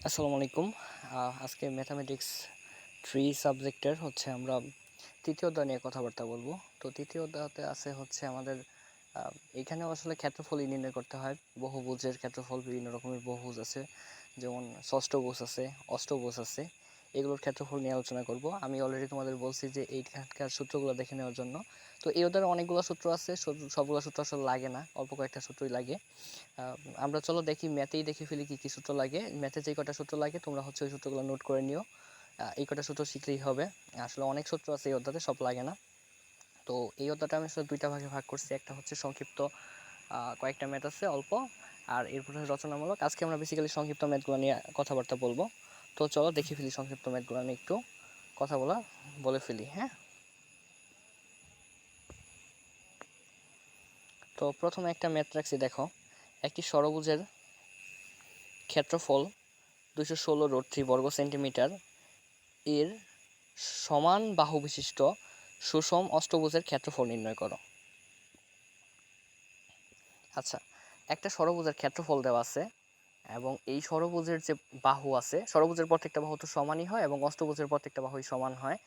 আসসালামু আলাইকুম। আজকে ম্যাথামেটিক্স 3 সাবজেক্টের আমরা তৃতীয় অধ্যায় নিয়ে কথাবার্তা বলবো। তো তৃতীয় অধ্যায়তে আছে আমাদের এখানেও আসলে ক্ষেত্রফল নির্ণয় করতে হয়। বহুভুজের ক্ষেত্রফল, বিভিন্ন রকমের বহুভুজ আছে, যেমন ষষ্ঠভুজ আছে, অষ্টভুজ আছে। এগুলোর ক্ষেত্রফল নিয়ে আলোচনা করব। আমি অলরেডি তোমাদের বলছি যে এইখানকার সূত্রগুলো দেখে নেওয়ার জন্য। তো এই অধ্যায়ে অনেকগুলো সূত্র আছে, সবগুলো সূত্র আসলে লাগে না, অল্প কয়েকটা সূত্রই লাগে। আমরা চলো দেখি, ম্যাথেই দেখে ফেলি কি কি সূত্র লাগে। ম্যাথে যে কটা সূত্র লাগে তোমরা ওই সূত্রগুলো নোট করে নিও। এই কটা সূত্র শিখলেই হবে। আসলে অনেক সূত্র আছে এই অধ্যায়তে, সব লাগে না। তো এই অধ্যায়টা আমি আসলে দুইটা ভাগে ভাগ করছি। একটা হচ্ছে সংক্ষিপ্ত, কয়েকটা ম্যাথ আছে অল্প, আর এরপর রচনামূলক। আজকে আমরা বেসিক্যালি সংক্ষিপ্ত ম্যাথগুলো নিয়ে কথাবার্তা বলবো। তো চলো দেখে ফেলি সংক্ষিপ্ত ম্যাথগুলো নিয়ে একটু কথা বলে ফেলি। হ্যাঁ, তো প্রথমে একটা ম্যাথ রাখছি, দেখো। একটি ষড়ভুজের ক্ষেত্রফল 216 বর্গ সেন্টিমিটার এর সমান বাহু বিশিষ্ট সুষম অষ্টভুজের ক্ষেত্রফল নির্ণয় করো। আচ্ছা, একটা ষড়ভুজের ক্ষেত্রফল দেওয়া আছে, এবং এই ষড়ভুজের যে বাহু আছে, ষড়ভুজের প্রত্যেকটা বাহু তো সমানই হয় এবং অষ্টভুজের প্রত্যেকটা বাহুই সমান হয়।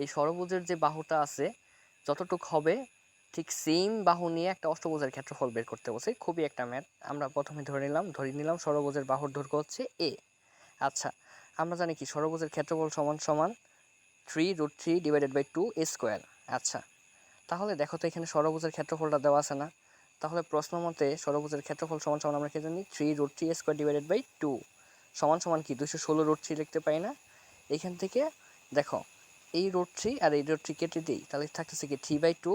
এই ষড়ভুজের যে বাহুটা আছে যতটুক হবে, ঠিক সেম বাহু নিয়ে একটা অষ্টভুজের ক্ষেত্রফল বের করতে বলছে। খুবই একটা ম্যাথ। আমরা প্রথমে ধরে নিলাম ষড়ভুজের বাহুর দৈর্ঘ্য হচ্ছে এ। আচ্ছা, আমরা জানি কি ষড়ভুজের ক্ষেত্রফল সমান সমান 3√3/2 আচ্ছা, তাহলে দেখো তো এখানে ষড়ভুজের ক্ষেত্রফলটা দেওয়া আছে না? তাহলে প্রশ্ন মতে ষড়ভুজের ক্ষেত্রফল সমান সমান আমরা কি জানি? 3√3² সমান সমান কি 216√3 লিখতে পাই না? এইখান থেকে দেখো, এই √3 আর এই √3 কেটে দিই, তাহলে থাকতেছে কি 3/2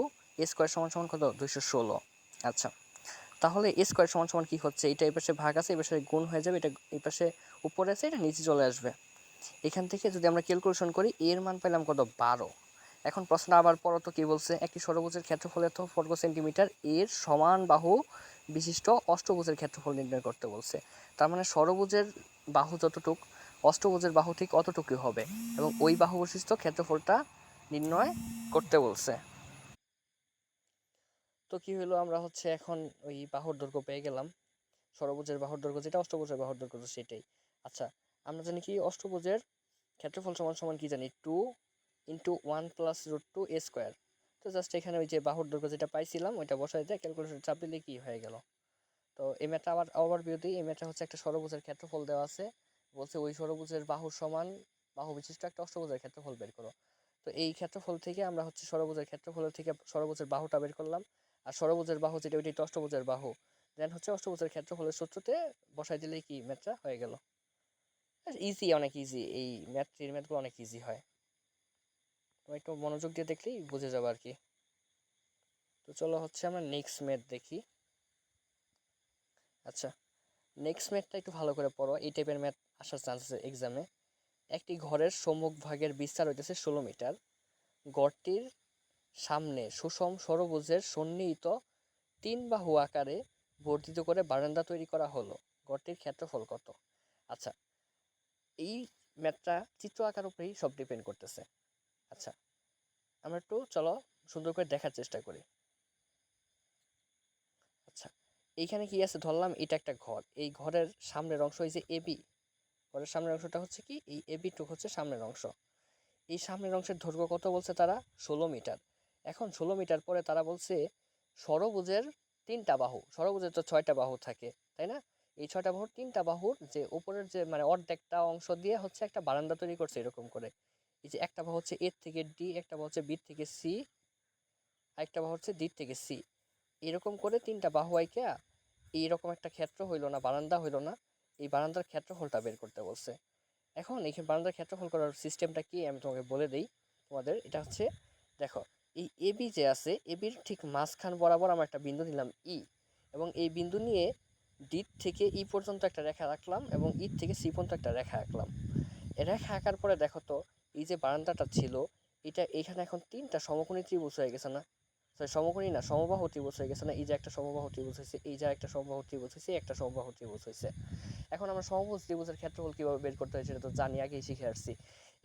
সমান সমান কত? 216। আচ্ছা, তাহলে সমান সমান কি হচ্ছে? এটা এই পাশে ভাগ আছে, এই পাশে গুণ হয়ে যাবে, এটা এই পাশে উপরে আছে, এটা নিচে চলে আসবে। এখান থেকে যদি আমরা ক্যালকুলেশন করি, এর মান পেলাম কত? 12। এখন প্রশ্ন আবার পড়ো তো কি বলছে? একটি ষড়ভুজের ক্ষেত্রফল এত বর্গ সেন্টিমিটার এর সমান বাহু বিশিষ্ট অষ্টভুজের ক্ষেত্রফল নির্ণয় করতে বলছে। তার মানে ষড়ভুজের বাহু যতটুক, অষ্টভুজের বাহু ঠিক অতটুকুই হবে, এবং ওই বাহু বিশিষ্ট ক্ষেত্রফলটা নির্ণয় করতে বলছে। তো কি হলো, আমরা এখন ওই বাহুর দৈর্ঘ্য পেয়ে গেলাম। ষড়ভুজের বাহুর দৈর্ঘ্য যেটা, অষ্টভুজের বাহুর দৈর্ঘ্য সেটাই। আচ্ছা, আমরা জানি কি অষ্টভুজের ক্ষেত্রফল সমান সমান কি জানি? 2 × 1 + √2a²। তো জাস্ট এখানে ওই যে বাহুর দৈর্ঘ্য যেটা পাইছিলাম ওইটা বসাই দিয়ে ক্যালকুলেশন চাপ দিলে কি হয়ে গেল। তো এই ম্যাথটা আবার ওভারভিউ দিই। এই ম্যাথটা একটা ষড়ভুজের ক্ষেত্রফল দেওয়া আছে, বলছে ওই ষড়ভুজের বাহুর সমান বাহু বিশিষ্ট একটা অষ্টভুজের ক্ষেত্রফল বের করো। তো এই ক্ষেত্রফল থেকে আমরা ষড়ভুজের ক্ষেত্রফলের থেকে ষড়ভুজের বাহুটা বের করলাম। আর ষড়ভুজের বাহু যেটা, ওইটা অষ্টভুজের বাহু। দেন অষ্টভুজের ক্ষেত্রফলের সূত্রতে বসাই দিলেই কি ম্যাথটা হয়ে গেল। ইজি, অনেক ইজি। এই ম্যাথগুলো অনেক ইজি হয়, তুমি একটু মনোযোগ দিয়ে দেখলেই বুঝে যাবে আর কি। তো চলো আমরা নেক্সট ম্যাথ দেখি। আচ্ছা, নেক্সট ম্যাথটা একটু ভালো করে পড়ো, এই টাইপের ম্যাথ আসার চান্স আছে এক্সামে। একটি ঘরের সম্মুখ ভাগের বিস্তার হইতেছে 16 মিটার। ঘরটির সামনে সুষম ষড়ভুজের সন্নিহিত 3 বাহু আকারে বর্ধিত করে বারান্দা তৈরি করা হলো। ঘরটির ক্ষেত্রফল কত? আচ্ছা, এই ম্যাথটা চিত্র আঁকার উপরেই সব ডিপেন্ড করতেছে। আচ্ছা, আমরা একটু চলো সুন্দর করে দেখার চেষ্টা করি। আচ্ছা, এইখানে কি আছে? ধরলাম এটা একটা ঘর। এই ঘরের সামনের অংশ এই যে এবি, ঘরের সামনের অংশটা হচ্ছে কি এই এবি টুক হচ্ছে সামনের অংশ। এই সামনের অংশের দৈর্ঘ্য কত বলছে তারা? 16 মিটার। এখন 16 মিটার পরে তারা বলছে ষড়ভুজের 3টা বাহু, ষড়ভুজের তো 6টা বাহু থাকে, তাই না? এই 6টা বাহুর 3টা বাহুর যে উপরের যে মানে অর্ধেকটা অংশ দিয়ে একটা বারান্দা তৈরি করছে এরকম করে। এই যে একটা বাহু হচ্ছে এ থেকে ডি, একটা বাহু হচ্ছে বি থেকে সি, আরেকটা বাহু হচ্ছে ডি থেকে সি। এরকম করে 3টা বাহু আইকা এইরকম একটা ক্ষেত্র হইলো না, বারান্দা হইলো না? এই বারান্দার ক্ষেত্রফলটা বের করতে বলছে। এখন এই বারান্দার ক্ষেত্রফল করার সিস্টেমটা কি আমি তোমাকে বলে দিই। তোমাদের এটা দেখো, এই এবি যে আছে, এবির ঠিক মাঝখান বরাবর আমরা একটা বিন্দু নিলাম ই, এবং এই বিন্দু নিয়ে ডি থেকে ই পর্যন্ত একটা রেখা রাখলাম, এবং ই থেকে সি পর্যন্ত একটা রেখা আঁকলাম। রেখা আঁকার পরে দেখো তো, এই যে বারান্দাটা ছিল, এটা এখানে এখন 3টা সমকোণী ত্রিভুজ হয়ে গেছে না? সরি, সমকোণী না, সমবাহু ত্রিভুজ হয়ে গেছে না? এই যে একটা সমবাহু ত্রিভুজ হয়েছে, এই যে একটা সমবাহু ত্রিভুজ হয়েছে, একটা সমবাহু ত্রিভুজ হয়েছে। এখন আমরা সমবাহু ত্রিভুজের ক্ষেত্রফল কিভাবে বের করতে হয় সেটা তো জানি, আগেই শিখে আসছি।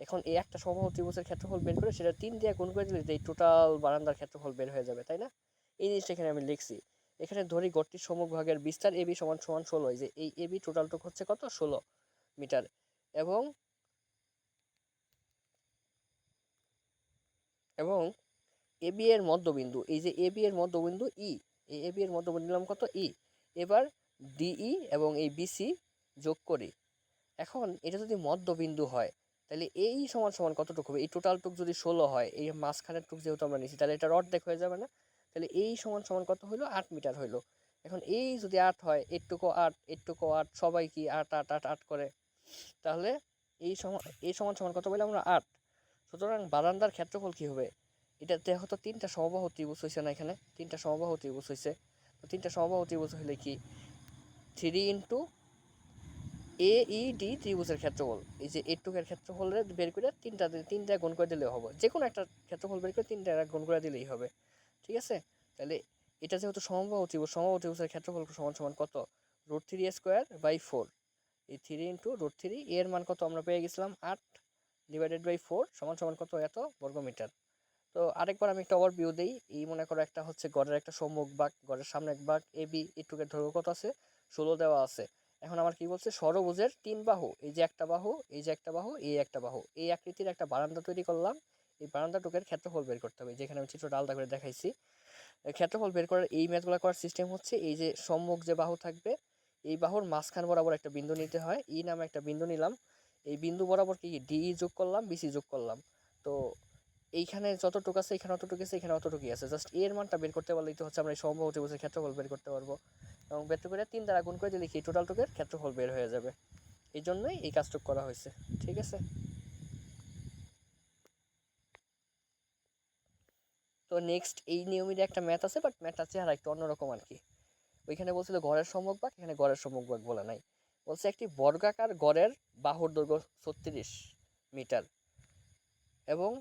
এখন এই একটা সমবাহু ত্রিভুজের ক্ষেত্রফল বের করে সেটা 3 দিয়ে গুণ করে দিলে এই টোটাল বারান্দার ক্ষেত্রফল বের হয়ে যাবে, তাই না? এই জিনিসটা এখানে আমি লিখছি। এখানে ধরি গড়টির সম্মুখ ভাগের বিস্তার এবি সমান সমান 16। এই যে এই এবি টোটালটুক হচ্ছে কত? 16 মিটার। এবং এবং এবি এর মধ্যবিন্দু, এই যে এবি এর মধ্যবিন্দু ই, এই এবি এর মধ্যবিন্দু নিলাম কত ই। এবার ডিই এবং এই বিসি যোগ করি। এখন এটা যদি মধ্যবিন্দু হয় তাহলে এই সমান সমান কতটুকু হবে, এই টোটাল টুক যদি 16 হয়, এই মাঝখানের টুক যেহেতু আমরা নিছি তাহলে এটা অর্ধেক হয়ে যাবে না? তাহলে এই সমান সমান কত হইলো, 8 মিটার হইলো। এখন এই যদি 8 হয়, এটুকু 8 এটুকু 8, সবাই কি 8 8 8 8 করে, তাহলে এই সমান সমান কত বললাম আমরা 8। সুতরাং বারান্দার ক্ষেত্রফল কি হবে, এটা দেখো তো তিনটা সমবাহু ত্রিভুজ হয়েছে না, এখানে তিনটা সমবাহু ত্রিভুজ হয়েছে। তো তিনটা সমবাহু ত্রিভুজ হলে কি 3 ইন্টু AED ত্রিভুজের ক্ষেত্রফল, এই যে এটুকের ক্ষেত্রফল বের করে তিনটা গুণ করে দিলেও হবে, যে কোনো একটা ক্ষেত্রফল বের করে তিনটা গুণ করে দিলেই হবে। ঠিক আছে, তাহলে এটা যেহেতু সমবাহু ত্রিভুজের ক্ষেত্রফল সমান সমান কত, √3²/4। এই 3 ইন্টু √3, এর মান কত আমরা পেয়ে গেছিলাম 8 /4 সমান সমান কত, এত বর্গমিটার। তো আরেকবার আমি একটা ওভারভিউ দেই। এই মনে করো একটা হচ্ছে গড়ের একটা সম্মুখ ভাগ, গড়ের সামনে এক ভাগ, এবি এটুকের দৈর্ঘ্য কত আছে, 16 দেওয়া আছে। এখন আমার কি বলছে, ষড়ভুজের 3 বাহু, এই যে একটা বাহু, এই যে একটা বাহু, এই একটা বাহু, এই আকৃতির একটা বারান্দা তৈরি করলাম। এই বারান্দাটুকের ক্ষেত্রফল বের করতে হবে, যেখানে আমি চিত্রটা আলাদা করে দেখাইছি। ক্ষেত্রফল বের করার এই ম্যাথগুলো করার সিস্টেম হচ্ছে, এই যে সম্মুখ যে বাহু থাকবে, এই বাহুর মাঝখান বরাবর একটা বিন্দু নিতে হয়, ই নামে একটা বিন্দু নিলাম। এই বিন্দু বরাবর কি ডিই যোগ করলাম, বিসি যোগ করলাম। তো এইখানে যতটুকু আছে এখানে অতটুকু আছে, এখানে অতটুকুই আছে, জাস্ট এর মানটা বের করতে পারলেই তো হচ্ছে আমরা এই সমবাহু ত্রিভুজের ক্ষেত্রফল বের করতে পারবো। এবং বের করে 3 দ্বারা গুণ করে দিলে কি টোটালটুকের ক্ষেত্রফল বের হয়ে যাবে। এই জন্যই এই কাজটুকু করা হয়েছে। ঠিক আছে, তো নেক্সট এই নিয়মের একটা ম্যাথ আছে, বাট ম্যাথটার চেহারা একটু অন্যরকম আর কি। ওইখানে বলছিল গড়ের সম্মুখ ভাগ, এখানে গড়ের সম্মুখ ভাগ বলা নাই। বলছে একটি বর্গাকার গড়ের বাহুর দৈর্ঘ্য 36 মিটার এবং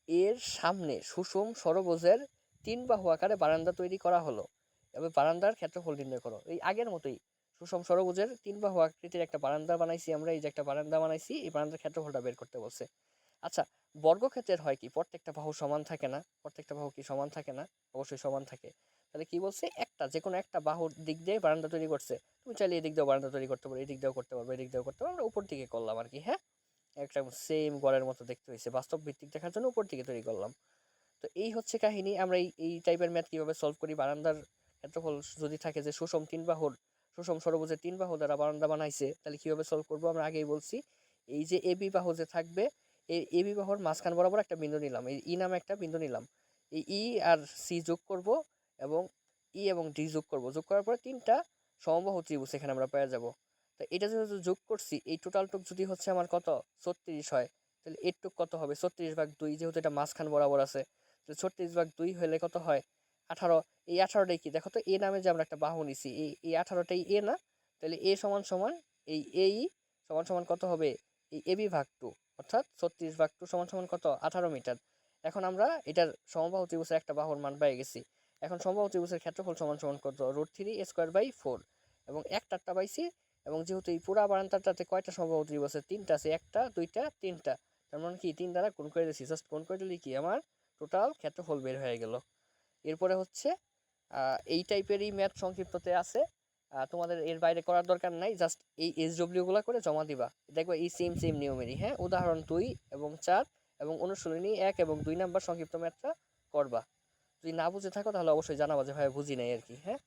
এর সামনে সুষম ষড়ভুজের 3 বাহু আকারে বারান্দা তৈরি করা হলো, এবং বারান্দার ক্ষেত্রফল নির্ণয় করো। এই আগের মতোই সুষম ষড়ভুজের 3 বাহু আকৃতির একটা বারান্দা বানাইছি আমরা, এই যে একটা বারান্দা বানাইছি, এই বারান্দার ক্ষেত্রফলটা বের করতে বলছে। আচ্ছা, বর্গক্ষেত্রের হয় কি, প্রত্যেকটা বাহু সমান থাকে না, প্রত্যেকটা বাহু কি সমান থাকে না, অবশ্যই সমান থাকে। তাহলে কি বলছে, একটা যে কোনো একটা বাহুর দিক দিয়ে বারান্দা তৈরি করছে, তুমি চাইলে এই দিক দিয়েও বারান্দা তৈরি করতে পারো, এই দিক দিয়েও করতে পারবে, এই দিক দিয়েও করতে পারবে, আমরা উপর দিকে করলাম আর কি। হ্যাঁ, একটা সেম গড়ের মতো দেখতে হয়েছে, বাস্তব ভিত্তিক দেখার জন্য উপর দিকে তৈরি করলাম। তো এই হচ্ছে কাহিনী। আমরা এই টাইপের ম্যাথ কিভাবে সলভ করি, বারান্দার ক্ষেত্রফল যদি থাকে যে সুষম ষড়ভুজের 3 বাহু দ্বারা বারান্দা বানাইছে, তাহলে কিভাবে সলভ করব আমরা আগেই বলছি। এই যে এবি বাহু যে থাকবে, এই এবি বাহুর মাঝখান বরাবর একটা বিন্দু নিলাম, এই ই নামে একটা বিন্দু নিলাম, এই ই আর সি যোগ করব এবং ই এবং ডি যোগ করব, যোগ করার পরে 3টা সমবাহু ত্রিভুজ এখানে আমরা পেয়ে যাব। তো এটা যেহেতু যোগ করছি, এই টোটালটুক যদি হচ্ছে আমার কত 36 হয়, তাহলে এরটুক কত হবে 36/2, যেহেতু এটা মাঝখান বরাবর আছে, 36/2 হলে কত হয় 18। এই 18টাই কি দেখো তো, এ নামে যে আমরা একটা বাহু নিছি, এই 18টাই এ না, তাহলে এ সমান সমান এই সমান সমান কত হবে, এই এবি ভাগ 2, অর্থাৎ 36/2 সমান সমান কত 18 মিটার। এখন আমরা এটার সমবাহু ত্রিভুজের একটা বাহুর মান পেয়ে গেছি। এখন সমবাহু ত্রিভুজের ক্ষেত্রফল সমান সমান কত, √3²/4, এবং একটারটা পাইছি। এবং যেহেতু এই পুরা বারান্দাটাতে কয়টা সমবাহু ত্রিভুজ আছে, 3টা আছে, একটা দুইটা তিনটা, তার মানে কি 3 দ্বারা গুণ করে দিয়েছি, জাস্ট গুণ করে দিলে কি আমার টোটাল ক্ষেত্রফল বের হয়ে গেল। এরপরে হচ্ছে এই টাইপেরই ম্যাথ সংক্ষিপ্ততে আছে, তোমাদের এর বাইরে করার দরকার নাই, জাস্ট এই SW গুলো করে জমা দিবা, দেখবা এই সেম নিয়মেরই। হ্যাঁ, উদাহরণ 2 এবং 4 এবং অনুশীলনী 1 এবং 2 নাম্বার সংক্ষিপ্ত ম্যাথটা করবা। যদি না বুঝে থাকো তাহলে অবশ্যই জানাবা যে ভাই বুঝি নাই আর কি। হ্যাঁ।